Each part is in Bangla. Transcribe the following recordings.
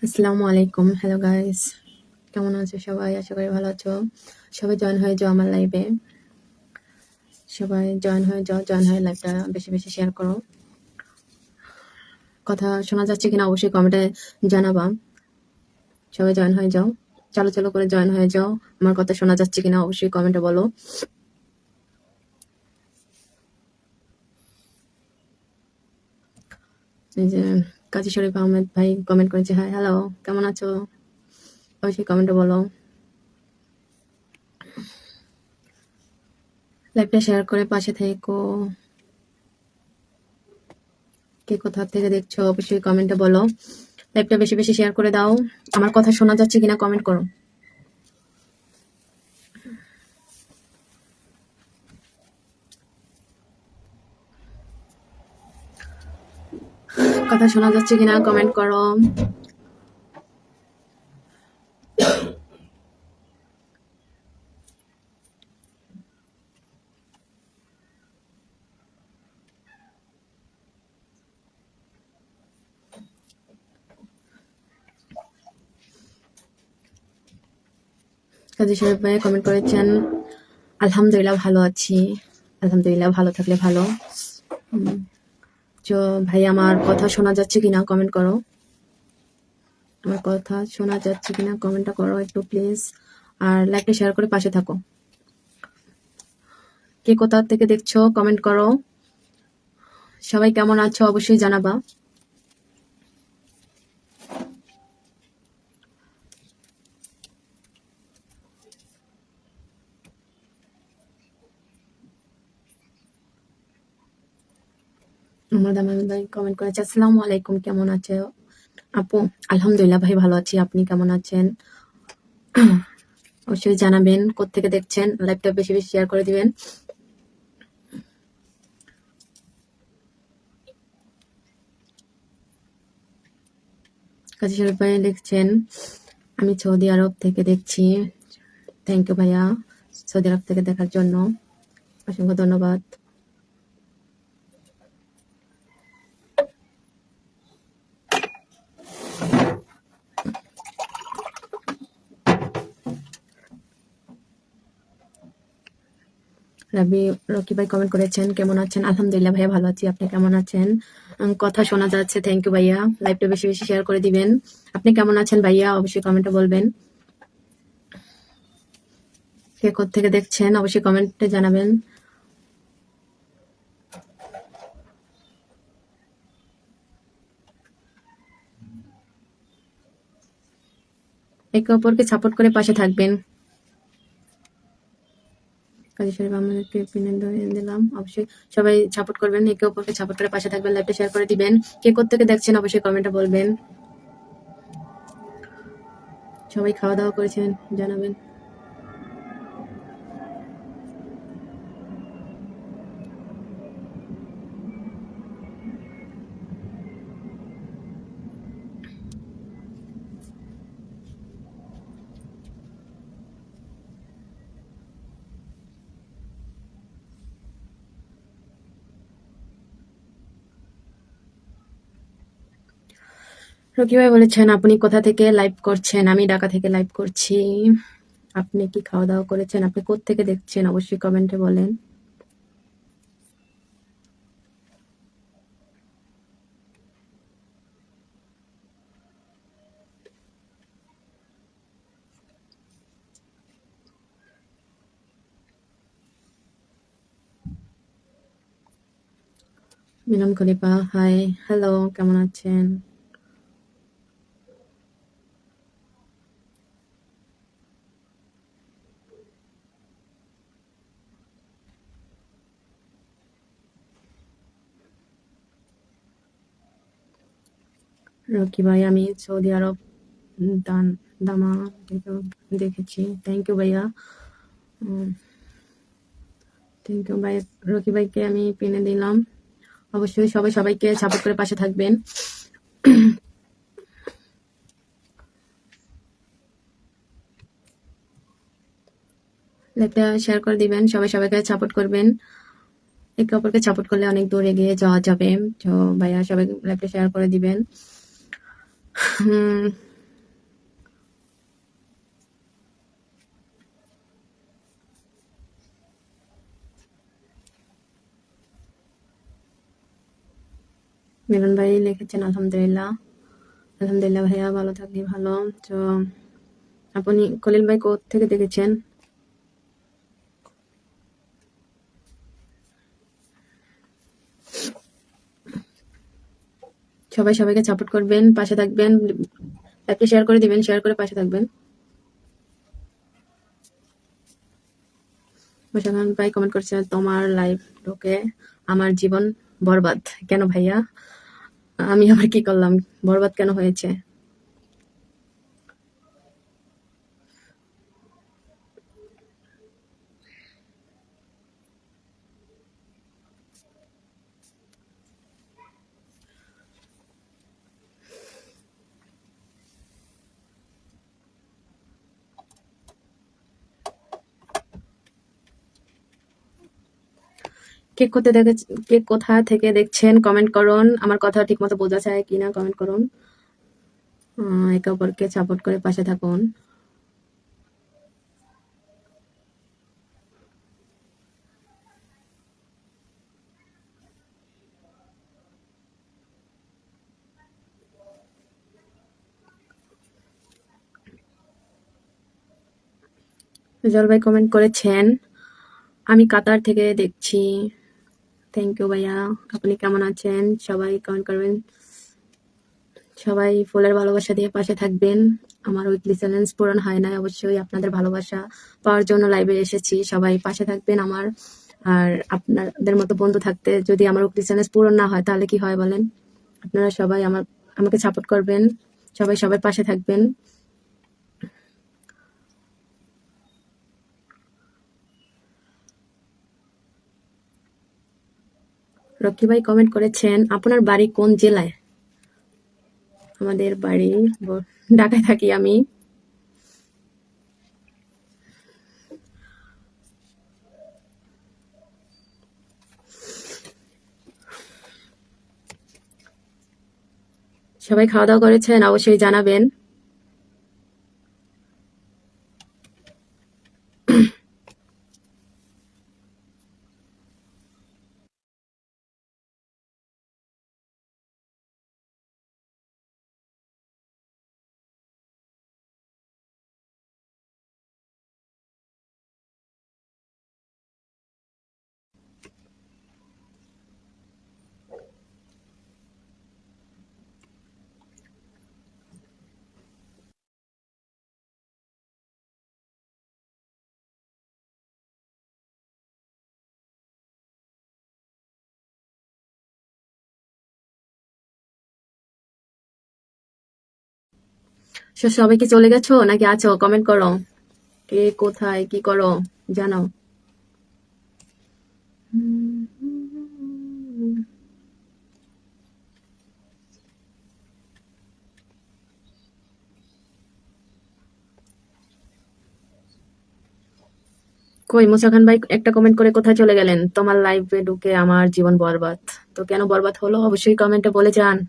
আসসালামু আলাইকুম। Hello guys. কেমন আছো সবাই? আশা করি ভালো আছো। সবাই জয়েন হয়ে যাও আমার লাইভে। সবাই জয়েন হয়ে যাও, জয়েন হয়ে লাইভটা বেশি বেশি শেয়ার করো। কথা শোনা যাচ্ছে কিনা অবশ্যই কমেন্টে জানাবা। সবাই জয়েন হয়ে যাও। চালু চালু করে জয়েন হয়ে যাও। আমার কথা শোনা যাচ্ছে কিনা অবশ্যই কমেন্টে বলো। এই যে কাজী শরীফ আহমেদ ভাই কমেন্ট করেছে, হাই হ্যালো, কেমন আছো? অবশ্যই কমেন্টে বলো। লাইভটা শেয়ার করে পাশে থেকো। কে কোথা থেকে দেখছো অবশ্যই কমেন্টে বলো। লাইভটা বেশি বেশি শেয়ার করে দাও। আমার কথা শোনা যাচ্ছে কিনা কমেন্ট করো। কথা শোনা যাচ্ছে কিনা কমেন্ট করো। কাজী সাহেব ভাই কমেন্ট করেছেন, আলহামদুলিল্লাহ ভালো আছি। আলহামদুলিল্লাহ ভালো থাকলে ভালো। তো ভাই আমার কথা শোনা যাচ্ছে কিনা কমেন্ট করো। আমার কথা শোনা যাচ্ছে কিনা কমেন্টটা করো একটু প্লিজ। আর লাইকটা শেয়ার করে পাশে থাকো। কে কোথা থেকে দেখছো কমেন্ট করো। সবাই কেমন আছো অবশ্যই জানাবা। আমার দামাল ভাই কমেন্ট করেছে, আসসালামু আলাইকুম, কেমন আছো আপু? আলহামদুলিল্লাহ ভাই ভালো আছি, আপনি কেমন আছেন? অবশ্যই জানাবেন কোত্থেকে দেখছেন। লাইভটা বেশি বেশি শেয়ার করে দিবেন। কাজী শরীফ ভাই লিখছেন, আমি সৌদি আরব থেকে দেখছি। থ্যাংক ইউ ভাইয়া, সৌদি আরব থেকে দেখার জন্য অসংখ্য ধন্যবাদ। রকি ভাই কমেন্ট করেছেন, কেমন আছেন? আলহামদুলিল্লাহ ভাইয়া ভালো আছি, আপনি কেমন আছেন? কথা শোনা যাচ্ছে, থ্যাংক ইউ ভাইয়া। লাইভটা বেশি বেশি শেয়ার করে দিবেন। আপনি কেমন আছেন ভাইয়া অবশ্যই কমেন্টে বলবেন। কে কোত্থেকে দেখছেন অবশ্যই কমেন্টে জানাবেন। একে অপরকে সাপোর্ট করে পাশে থাকবেন। কাজী শরীফ আমাদেরকে পিনে ধরিয়ে দিলাম, অবশ্যই সবাই সাপোর্ট করবেন, একে অপরকে সাপোর্ট করে পাশে থাকবেন, লাইভটা শেয়ার করে দিবেন। কে কোত্থেকে দেখছেন অবশ্যই কমেন্টে বলবেন। সবাই খাওয়া দাওয়া করেছেন জানাবেন। রকি ভাই বলেছেন, আপনি কোথা থেকে লাইভ করছেন? আমি ঢাকা থেকে লাইভ করছি। আপনি কি খাওয়া দাওয়া করেছেন? আপনি কোত্থেকে দেখছেন অবশ্যই কমেন্টে বলেন। মিলন খলিফা, হাই হ্যালো, কেমন আছেন? রকি ভাই, আমি সৌদি আরব দামা থেকে দেখেছি। থ্যাংক ইউ ভাইয়া। থ্যাংক ইউ ভাই। রকি ভাইকে আমি পিনে দিলাম। অবশ্যই সবাই সবাইকে সাপোর্ট করে পাশে থাকবেন। লাইভটা শেয়ার করে দিবেন, সবাই সবাইকে সাপোর্ট করবেন। একে অপরকে সাপোর্ট করলে অনেক দূর এগিয়ে যাওয়া যাবে। তো ভাইয়া সবাই লাইভটা শেয়ার করে দিবেন। মিলন ভাই লিখেছেন আলহামদুলিল্লাহ। আলহামদুলিল্লাহ ভাইয়া, ভালো থাকলে ভালো। তো আপনি খলিল ভাই থেকে দেখেছেন? সবাই সবাইকে সাপোর্ট করবেন, পাশে থাকবেন, লাইভটা শেয়ার করে দিবেন, শেয়ার করে পাশে থাকবেন। মোশাররফ ভাই কমেন্ট করছে, তোমার লাইভ ঢুকে আমার জীবন বরবাদ। কেন ভাইয়া? আমি আবার কি করলাম? বরবাদ কেন হয়েছে? কে কোথা থেকে দেখছেন কমেন্ট করুন। আমার কথা ঠিক মতো বোঝা যায় কিনা কমেন্ট করুন। একে অপরকে সাপোর্ট করে পাশে থাকুন। রেজাল ভাই কমেন্ট করেছেন, আমি কাতার থেকে দেখছি। থ্যাংক ইউ ভাইয়া। আপনি কেমন আছেন? সবাই কমেন্ট করবেন, সবাই ফুলের ভালোবাসা দিয়ে পাশে থাকবেন। আমার উইকলি চ্যালেঞ্জ পূরণ হয় নাই, অবশ্যই আপনাদের ভালোবাসা পাওয়ার জন্য লাইভে এসেছি। সবাই পাশে থাকবেন আমার। আর আপনাদের মতো বন্ধু থাকতে যদি আমার উইকলি চ্যালেঞ্জ পূরণ না হয় তাহলে কি হয় বলেন? আপনারা সবাই আমাকে সাপোর্ট করবেন, সবাই সবার পাশে থাকবেন। রকি ভাই কমেন্ট করেছেন, আপনার বাড়ি কোন জেলায়? আমাদের বাড়ি ঢাকায় থাকি আমি। সবাই খাওয়া দাওয়া করেছেন? অবশ্যই জানাবেন। সবাই কি চলে গেছো নাকি আছো? কমেন্ট করো, কে কোথায় কি করো জানাও। কই মুসা খান ভাই একটা কমেন্ট করে কোথায় চলে গেলেন? তোমার লাইভে ঢুকে আমার জীবন বরবাদ। তো কেন বরবাদ হলো অবশ্যই কমেন্টে বলে যান।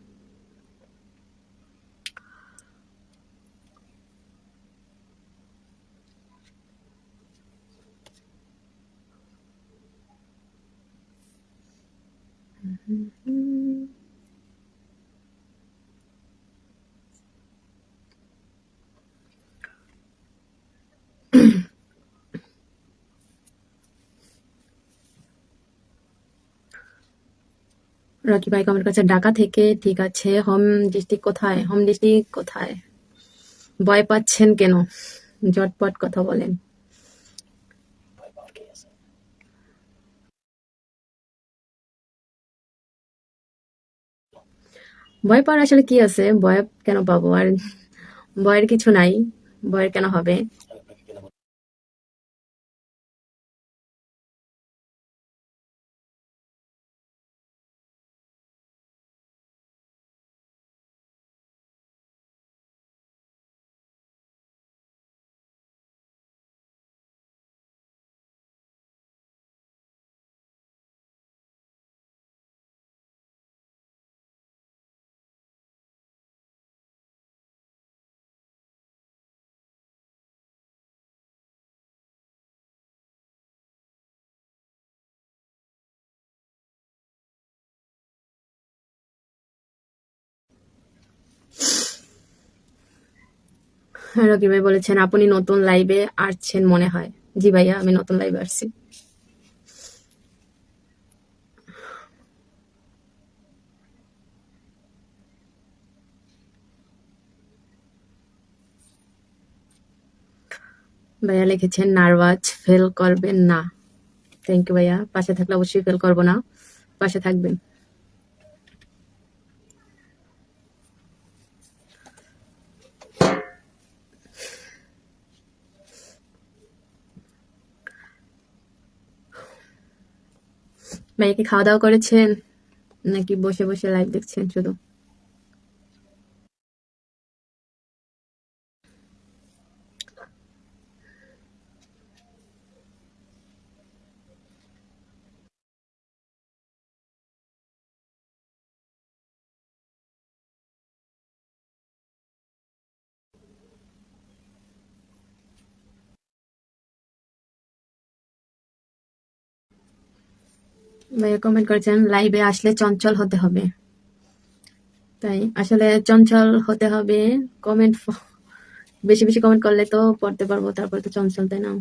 রকি ভাই কমেন্ট করছে ঢাকা থেকে। ঠিক আছে, হোম ডিস্ট্রিক্ট কোথায়? হোম ডিস্ট্রিক্ট কোথায়? ভয় পাচ্ছেন কেন? ঝটপট কথা বলেন। ভয় পাওয়ার আসলে কি আছে? ভয় কেন পাবো? আর ভয়ের কিছু নাই, ভয়ের কেন হবে? রকি ভাই বলেছেন আপনি নতুন লাইভে আসছেন মনে হয়। জি ভাইয়া, আমি নতুন লাইভে আসছি। ভাইয়া লিখেছেন নার্ভাস ফেল করবেন না। থ্যাংক ইউ ভাইয়া, পাশে থাকলে অবশ্যই ফেল করবো না, পাশে থাকবেন। ভাইয়া কি খাওয়া দাওয়া করেছেন নাকি বসে বসে লাইভ দেখছেন শুধু? ভাইয়া কমেন্ট করেছেন লাইভে আসলে চঞ্চল হতে হবে। তাই আসলে চঞ্চল হতে হবে। কমেন্ট বেশি বেশি কমেন্ট করলে তো পড়তে পারবো, তারপরে তো চঞ্চল, তাই না?